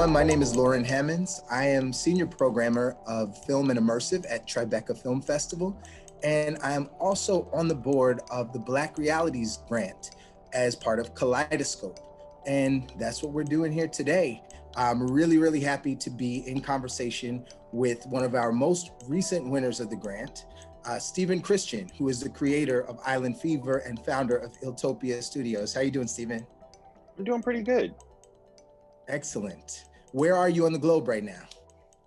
everyone. My name is Loren Hammonds. I am Senior Programmer of Film and Immersive at Tribeca Film Festival, and I am also on the board of the Black Realities Grant as part of Kaleidoscope. And that's what we're doing here today. I'm really happy to be in conversation with one of our most recent winners of the grant, Stephen Christian, who is the creator of Eyelnd Fever and founder of Iltopia Studios. How you doing, Stephen? I'm doing pretty good. Excellent. Where are you on the globe right now?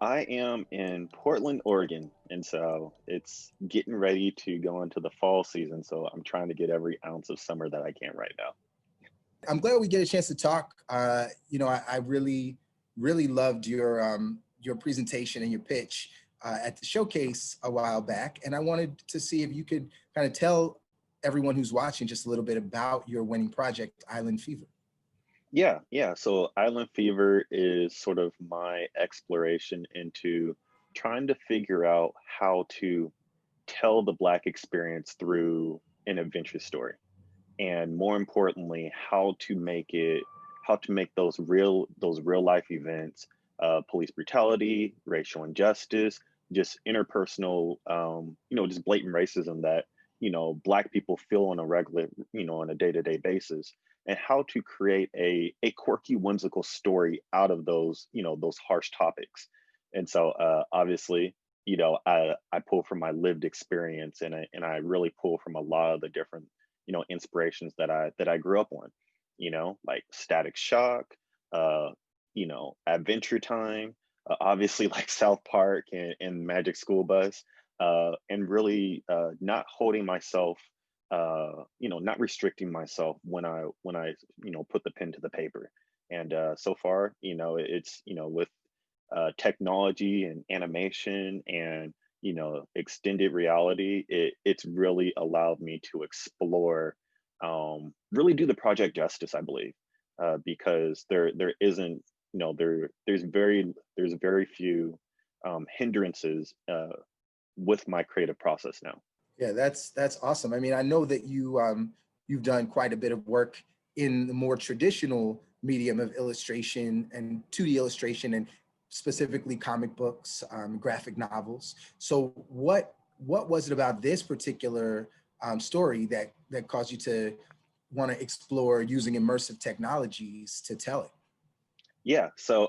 I am in Portland, Oregon, and so it's getting ready to go into the fall season. So I'm trying to get every ounce of summer that I can right now. I'm glad we get a chance to talk. I really loved your presentation and your pitch at the showcase a while back, and I wanted to see if you could kind of tell everyone who's watching just a little bit about your winning project, Eyelnd Fever. Yeah. So Eyelnd Fever is sort of my exploration into trying to figure out how to tell the Black experience through an adventure story. And more importantly, how to make those real life events, police brutality, racial injustice, just interpersonal, just blatant racism that, Black people feel on a regular, on a day-to-day basis, and how to create a quirky, whimsical story out of those harsh topics. And so obviously, I pull from my lived experience, and I really pull from a lot of the different inspirations that I grew up on, like Static Shock, uh Adventure Time, obviously like South Park and Magic School Bus, and really not holding myself, not restricting myself when I put the pen to the paper. And so far, it's with technology and animation and extended reality, it's really allowed me to explore, really do the project justice, I believe, because there isn't, there's very few hindrances with my creative process now. Yeah, that's awesome. I mean, I know that you've done quite a bit of work in the more traditional medium of illustration and 2D illustration, and specifically comic books, graphic novels. So what was it about this particular story that caused you to want to explore using immersive technologies to tell it? Yeah, so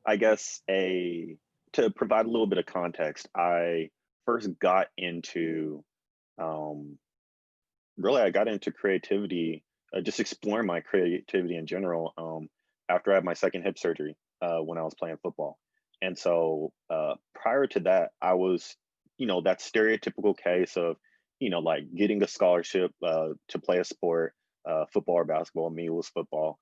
I guess a to provide a little bit of context, I first got into, um, really, I got into creativity, just exploring my creativity in general, after I had my second hip surgery, when I was playing football. And so prior to that, I was, that stereotypical case of, like getting a scholarship to play a sport, football or basketball. Me, it was football,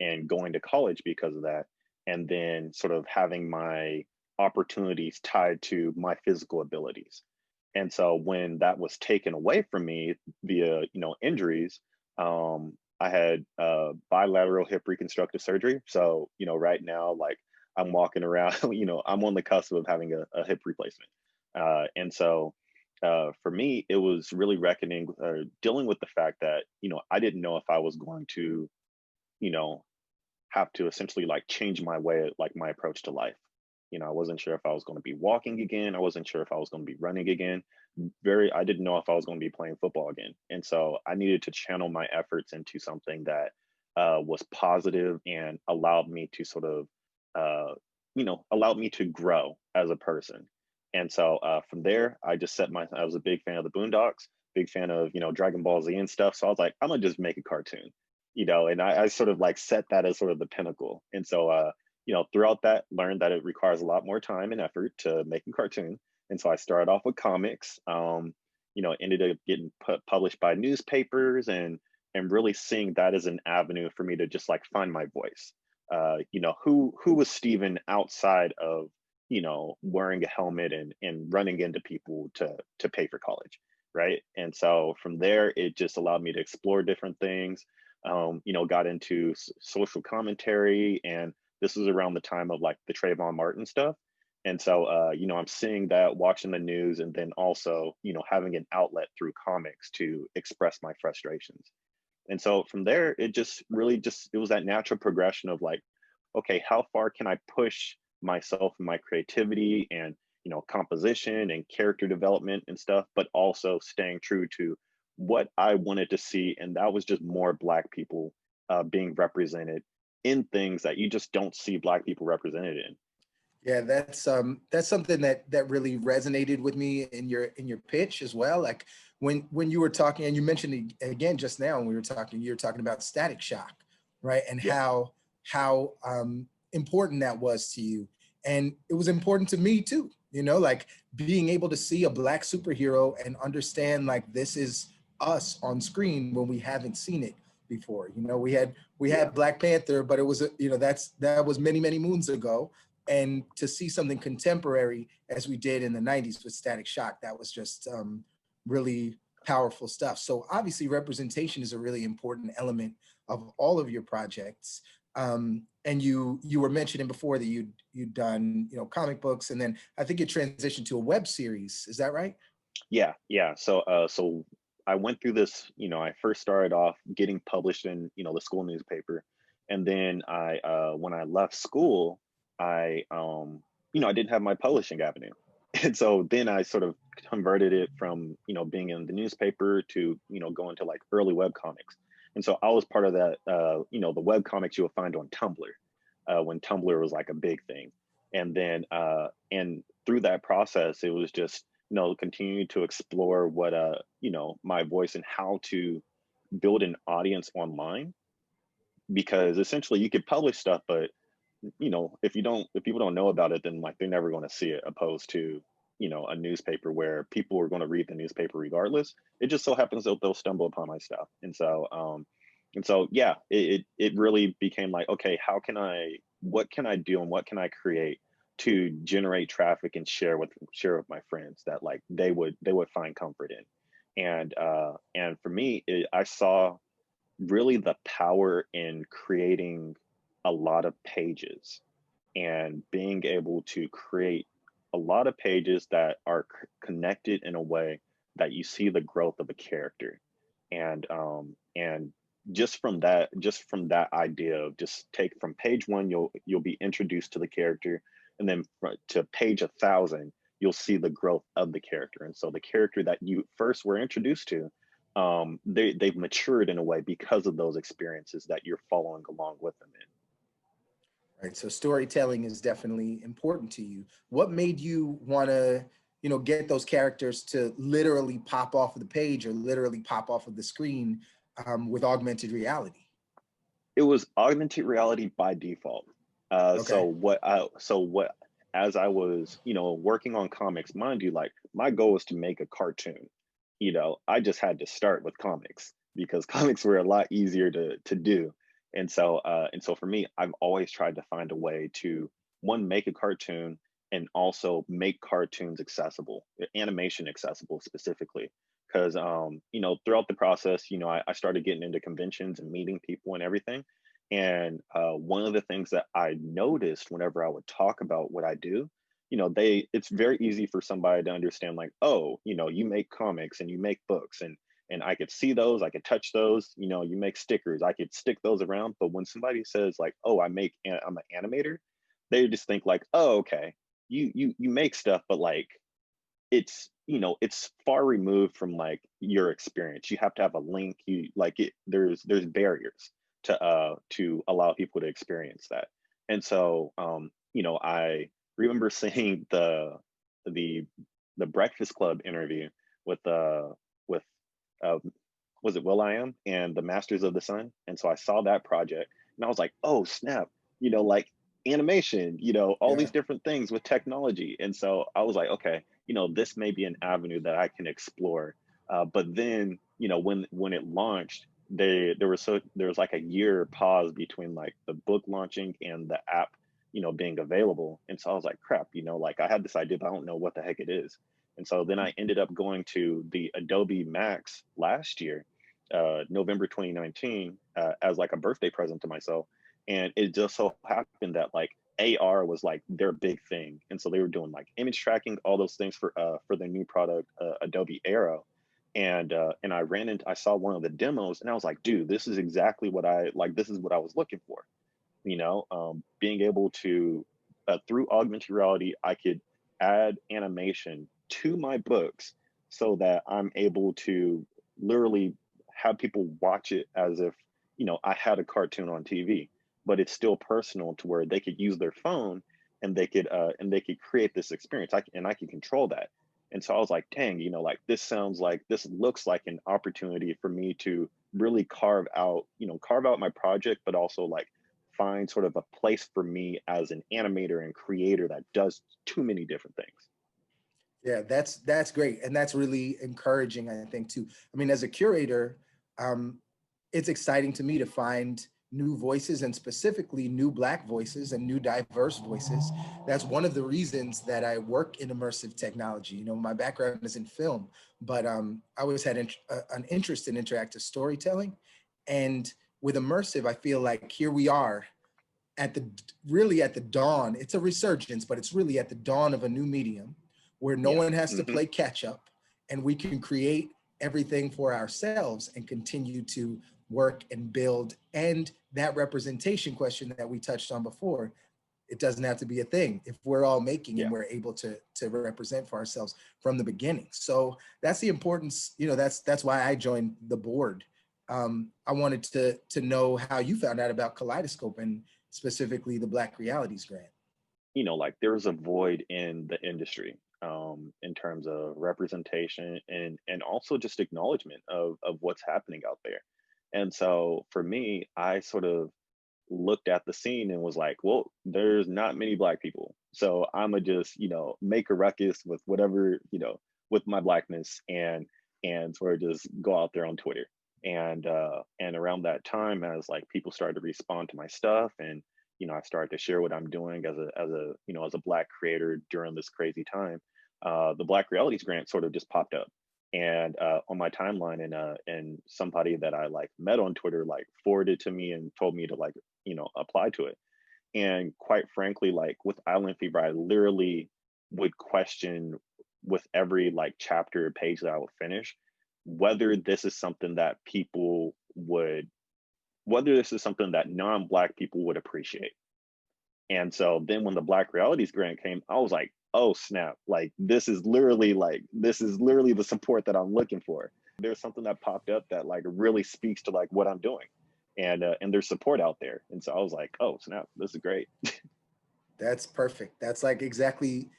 and going to college because of that. And then sort of having my opportunities tied to my physical abilities. And so when that was taken away from me via, injuries, I had bilateral hip reconstructive surgery. So, right now, like I'm walking around, I'm on the cusp of having a hip replacement. And so for me, it was really reckoning, dealing with the fact that, I didn't know if I was going to, you know, have to essentially like change my way, like my approach to life. I wasn't sure if I was going to be walking again. I wasn't sure if I was going to be running again. I didn't know if I was going to be playing football again. And so I needed to channel my efforts into something that was positive and allowed me to sort of, allowed me to grow as a person. And so from there, I was a big fan of the Boondocks, big fan of, Dragon Ball Z and stuff. So I was like, I'm gonna just make a cartoon, and I sort of like set that as sort of the pinnacle. And so, throughout that, learned that it requires a lot more time and effort to make a cartoon. And so I started off with comics, ended up getting published by newspapers, and really seeing that as an avenue for me to just like find my voice. Who was Steven outside of, wearing a helmet and running into people to pay for college, right? And so from there, it just allowed me to explore different things. Got into social commentary, and this was around the time of like the Trayvon Martin stuff. And so, I'm seeing that, watching the news, and then also, having an outlet through comics to express my frustrations. And so from there, it just really it was that natural progression of like okay, how far can I push myself and my creativity and, composition and character development and stuff, but also staying true to what I wanted to see. And that was just more Black people being represented in things that you just don't see Black people represented in. Yeah, that's something that really resonated with me in your pitch as well. Like when you were talking, and you mentioned it again just now when we were talking, you were talking about Static Shock, right? And Yeah. how important that was to you. And it was important to me too, like being able to see a Black superhero and understand like this is us on screen when we haven't seen it before. We had Yeah. Black Panther, but it was that was many, many moons ago. And to see something contemporary as we did in the 90s with Static Shock, that was just really powerful stuff. So obviously representation is a really important element of all of your projects. And you were mentioning before that you'd done comic books, and then I think you transitioned to a web series. Is that right? Yeah, yeah. So I went through this, I first started off getting published in, the school newspaper. And then when I left school, I didn't have my publishing avenue. And so then I sort of converted it from, being in the newspaper to, going to like early web comics. And so I was part of that, the web comics you would find on Tumblr, when Tumblr was like a big thing. And through that process, it was just, continue to explore what my voice and how to build an audience online, because essentially you could publish stuff, but if people don't know about it, then like they're never going to see it, opposed to a newspaper where people are going to read the newspaper regardless. It just so happens that they'll stumble upon my stuff. And so yeah, it really became like, okay, what can I do and what can I create to generate traffic and share with my friends that like they would find comfort in. And for me, I saw really the power in creating a lot of pages and being able to create a lot of pages that are connected in a way that you see the growth of a character. And just from that idea of just take from page one, you'll be introduced to the character, and then to page 1,000 you'll see the growth of the character. And so the character that you first were introduced to, they've matured in a way because of those experiences that you're following along with them in. Right. So storytelling is definitely important to you. What made you want to, get those characters to literally pop off of the page or literally pop off of the screen with augmented reality? It was augmented reality by default. Uh, so Okay. what I so what as I was, working on comics, mind you, like my goal was to make a cartoon. I just had to start with comics because comics were a lot easier to do. And so for me, I've always tried to find a way to, one, make a cartoon, and also make cartoons accessible, animation accessible specifically. Because throughout the process, I started getting into conventions and meeting people and everything. And one of the things that I noticed whenever I would talk about what I do, it's very easy for somebody to understand, like, oh, you make comics and you make books, and I could see those, I could touch those, you make stickers, I could stick those around. But when somebody says like, oh, I'm an animator, they just think like, oh, okay, you make stuff, but like it's far removed from like your experience. You have to have a link. You like it. There's barriers to allow people to experience that. And so I remember seeing the the Breakfast Club interview with with uh was it Will I Am and the Masters of the Sun. And so I saw that project and I was like, oh snap, like animation, all Yeah. these different things with technology. And so I was like, okay, this may be an avenue that I can explore. But then, when it launched, there was like a year pause between like the book launching and the app, being available. And so I was like, crap, like I had this idea, but I don't know what the heck it is. And so then I ended up going to the Adobe Max last year, November 2019, as like a birthday present to myself. And it just so happened that like AR was like their big thing, and so they were doing like image tracking, all those things for their new product, Adobe Aero. And I saw one of the demos, and I was like, dude, this is exactly what I like. This is what I was looking for. being able to through augmented reality, I could add animation to my books so that I'm able to literally have people watch it as if, I had a cartoon on TV, but it's still personal to where they could use their phone and they could create this experience. I can control that. And so I was like, dang, like this looks like an opportunity for me to really carve out my project, but also like find sort of a place for me as an animator and creator that does too many different things. Yeah, that's great, and that's really encouraging, I think, too. I mean, as a curator, um, it's exciting to me to find new voices, and specifically new Black voices and new diverse voices. That's one of the reasons that I work in immersive technology. My background is in film, but I always had an interest in interactive storytelling, and with immersive, I feel like here we are at the really at the dawn. It's a resurgence, but it's really at the dawn of a new medium where no Yeah. one has to Hmm. play catch up, and we can create everything for ourselves and continue to work and build. And that representation question that we touched on before, it doesn't have to be a thing if we're all making and Yeah. we're able to represent for ourselves from the beginning. So that's the importance. That's why I joined the board. I wanted to know how you found out about Kaleidoscope and specifically the Black Realities Grant. Like there's a void in the industry, in terms of representation and also just acknowledgement of what's happening out there. And so for me, I sort of looked at the scene and was like, well, there's not many Black people. So I'ma just, make a ruckus with whatever, with my Blackness and sort of just go out there on Twitter. And around that time, as like people started to respond to my stuff, and I started to share what I'm doing as a Black creator during this crazy time, the Black Realities Grant sort of just popped up and on my timeline, and somebody that I like met on Twitter like forwarded to me and told me to like apply to it. And quite frankly, like with Eyelnd Fever, I literally would question with every like chapter or page that I would finish whether this is something that people would whether this is something that non-Black people would appreciate. And so then when the Black Realities Grant came, I was like, oh snap, this is literally the support that I'm looking for. There's something that popped up that like really speaks to like what I'm doing. And there's support out there. And so I was like, oh snap, this is great. That's perfect. That's like exactly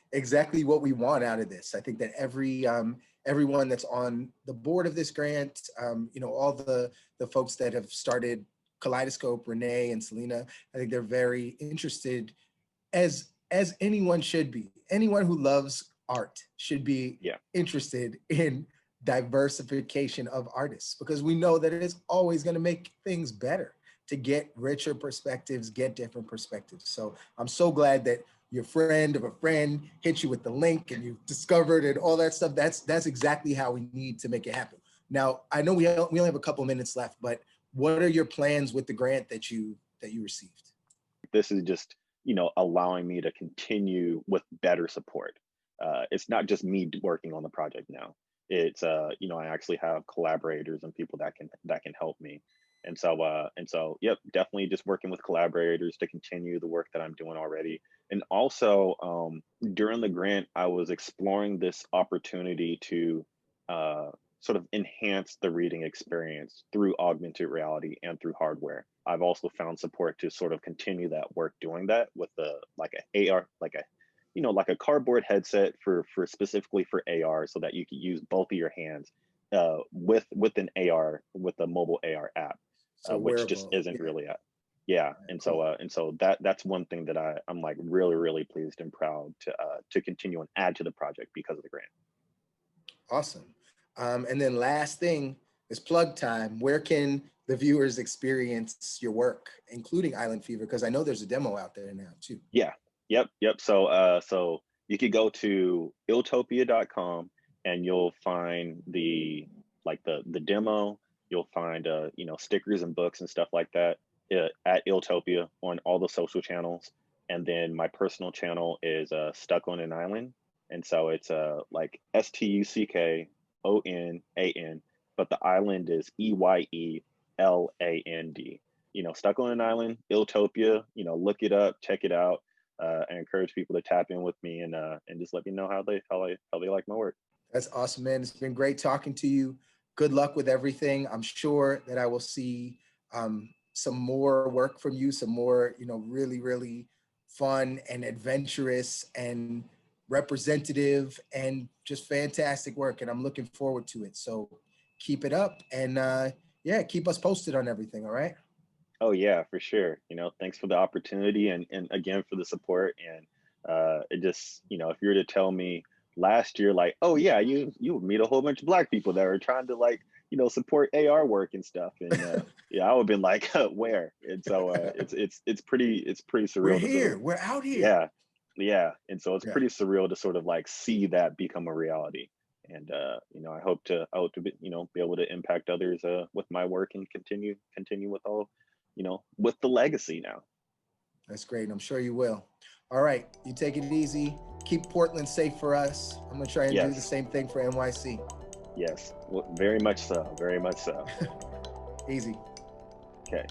what we want out of this. I think that everyone that's on the board of this grant, all the folks that have started Kaleidoscope, Renee and Selena, I think they're very interested, as anyone should be. Anyone who loves art should be Yeah. interested in diversification of artists, because we know that it is always going to make things better to get richer perspectives, get different perspectives. So I'm so glad that your friend of a friend hit you with the link and you've discovered and all that stuff. That's exactly how we need to make it happen. Now, I know we only have a couple minutes left, but what are your plans with the grant that you received? This is just, allowing me to continue with better support. It's not just me working on the project now. It's I actually have collaborators and people that can help me. And so yep, definitely just working with collaborators to continue the work that I'm doing already. And also during the grant, I was exploring this opportunity to uh, sort of enhance the reading experience through augmented reality and through hardware. I've also found support to sort of continue that work doing that with the like a AR, like a cardboard headset for specifically for AR, so that you can use both of your hands with an AR with a mobile AR app, So which just wearable. isn't Yeah, really a yeah. yeah, And so cool. that's one thing that I'm like really pleased and proud to continue and add to the project because of the grant. Awesome. And then last thing is plug time. Where can the viewers experience your work, including Eyelnd Fever? Because I know there's a demo out there now too. Yeah. Yep. So you could go to iltopia.com and you'll find the demo. You'll find stickers and books and stuff like that at Iltopia on all the social channels. And then my personal channel is Stuck on an Island. And so it's like STUCKONAN, but the island is EYELAND. Stuck on an Island, Iltopia, look it up, check it out. I encourage people to tap in with me and just let me know how they like my work. That's awesome, man. It's been great talking to you. Good luck with everything. I'm sure that I will see some more work from you, some more, really, really fun and adventurous and representative and just fantastic work. And I'm looking forward to it. So keep it up and yeah, keep us posted on everything. All right. Oh yeah, for sure. Thanks for the opportunity and again for the support. And it just, if you were to tell me last year, like, oh yeah, you would meet a whole bunch of Black people that are trying to like, support AR work and stuff. And yeah, I would have been like, where? And so it's pretty We're surreal to sort of, here. We're out here. yeah, yeah. And so it's Yeah. pretty surreal to sort of like see that become a reality. And I hope to be able to impact others with my work and continue with all with the legacy now. That's great. I'm sure you will. All right. You take it easy. Keep Portland safe for us. I'm going to try and do the Yes, same thing for NYC. yes, very much so, very much so. Easy. Okay.